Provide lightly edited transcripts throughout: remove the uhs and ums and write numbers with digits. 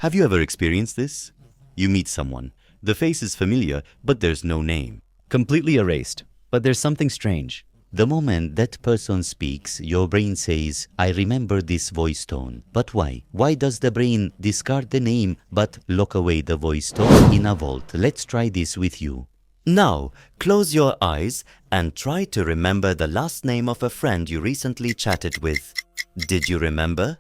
Have you ever experienced this? You meet someone. The face is familiar, but there's no name. Completely erased. But there's something strange. The moment that person speaks, your brain says, I remember this voice tone. But why? Why does the brain discard the name but lock away the voice tone in a vault? Let's try this with you. Now, close your eyes and try to remember the last name of a friend you recently chatted with. Did you remember?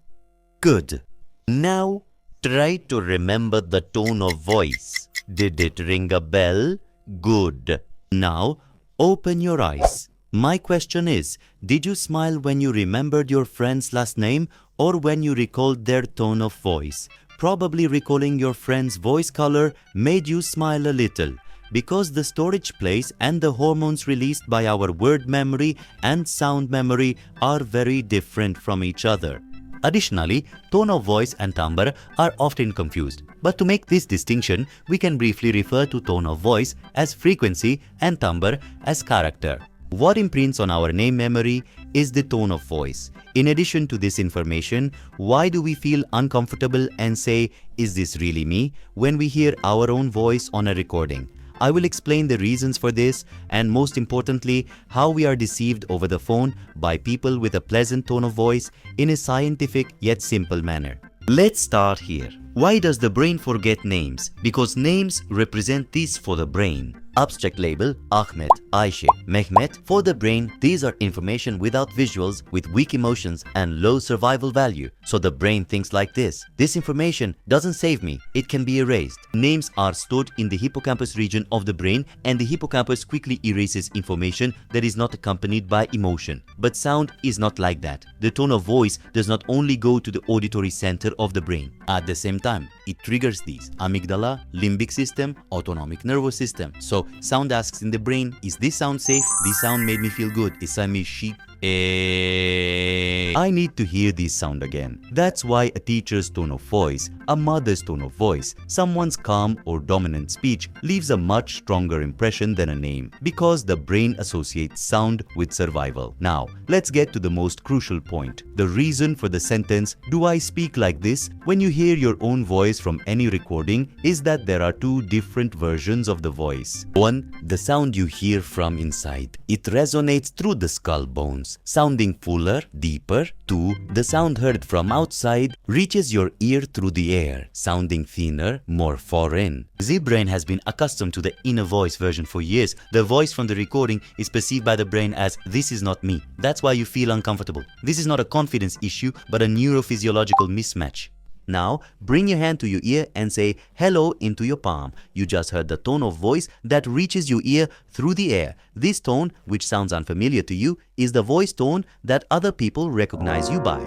Good. Now, try to remember the tone of voice. Did it ring a bell? Good. Now, open your eyes. My question is, did you smile when you remembered your friend's last name or when you recalled their tone of voice? Probably recalling your friend's voice color made you smile a little, because the storage place and the hormones released by our word memory and sound memory are very different from each other. Additionally, tone of voice and timbre are often confused. But to make this distinction, we can briefly refer to tone of voice as frequency and timbre as character. What imprints on our name memory is the tone of voice. In addition to this information, why do we feel uncomfortable and say, "Is this really me?" when we hear our own voice on a recording? I will explain the reasons for this and most importantly, how we are deceived over the phone by people with a pleasant tone of voice in a scientific yet simple manner. Let's start here. Why does the brain forget names? Because names represent this for the brain. Abstract label Ahmed, Ayşe, Mehmet. For the brain, these are information without visuals, with weak emotions and low survival value. So the brain thinks like this. This information doesn't save me, it can be erased. Names are stored in the hippocampus region of the brain, and the hippocampus quickly erases information that is not accompanied by emotion. But sound is not like that. The tone of voice does not only go to the auditory center of the brain. At the same time, it triggers these: amygdala, limbic system, autonomic nervous system. So sound asks in the brain, is this sound safe? This sound made me feel good. Isami sheep. I need to hear this sound again. That's why a teacher's tone of voice, a mother's tone of voice, someone's calm or dominant speech leaves a much stronger impression than a name, because the brain associates sound with survival. Now, let's get to the most crucial point. The reason for the sentence, "Do I speak like this?" when you hear your own voice from any recording is that there are two different versions of the voice. One, the sound you hear from inside. It resonates through the skull bones, sounding fuller, deeper. Two, the sound heard from outside reaches your ear through the air, sounding thinner, more foreign. The brain has been accustomed to the inner voice version for years. The voice from the recording is perceived by the brain as, "This is not me." That's why you feel uncomfortable. This is not a confidence issue, but a neurophysiological mismatch. Now, bring your hand to your ear and say "hello" into your palm. You just heard the tone of voice that reaches your ear through the air. This tone, which sounds unfamiliar to you, is the voice tone that other people recognize you by.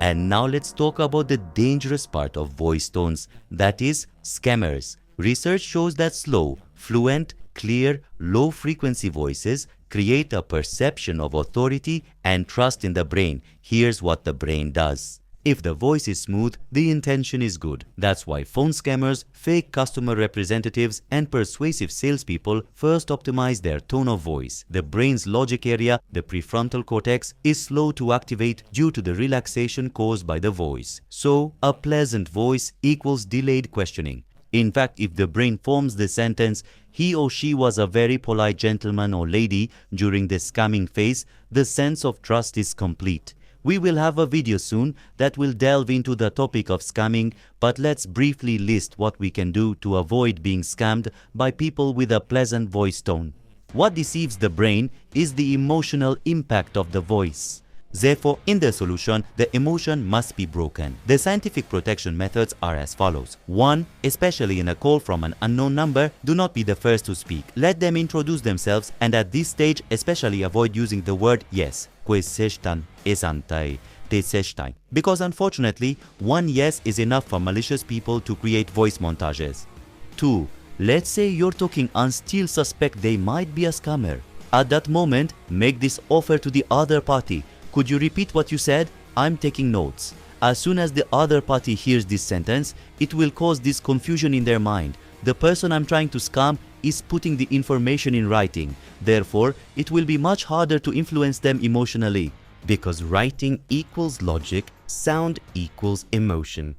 And now let's talk about the dangerous part of voice tones, that is, scammers. Research shows that slow, fluent, clear, low-frequency voices create a perception of authority and trust in the brain. Here's what the brain does. If the voice is smooth, the intention is good. That's why phone scammers, fake customer representatives, and persuasive salespeople first optimize their tone of voice. The brain's logic area, the prefrontal cortex, is slow to activate due to the relaxation caused by the voice. So, a pleasant voice equals delayed questioning. In fact, if the brain forms the sentence, "He or she was a very polite gentleman or lady" during the scamming phase, the sense of trust is complete. We will have a video soon that will delve into the topic of scamming, but let's briefly list what we can do to avoid being scammed by people with a pleasant voice tone. What deceives the brain is the emotional impact of the voice. Therefore, in the solution, the emotion must be broken. The scientific protection methods are as follows. 1. Especially in a call from an unknown number, do not be the first to speak. Let them introduce themselves, and at this stage, especially avoid using the word yes. Because unfortunately, one yes is enough for malicious people to create voice montages. 2. Let's say you're talking and still suspect they might be a scammer. At that moment, make this offer to the other party. "Could you repeat what you said? I'm taking notes." As soon as the other party hears this sentence, it will cause this confusion in their mind. The person I'm trying to scam is putting the information in writing. Therefore, it will be much harder to influence them emotionally. Because writing equals logic, sound equals emotion.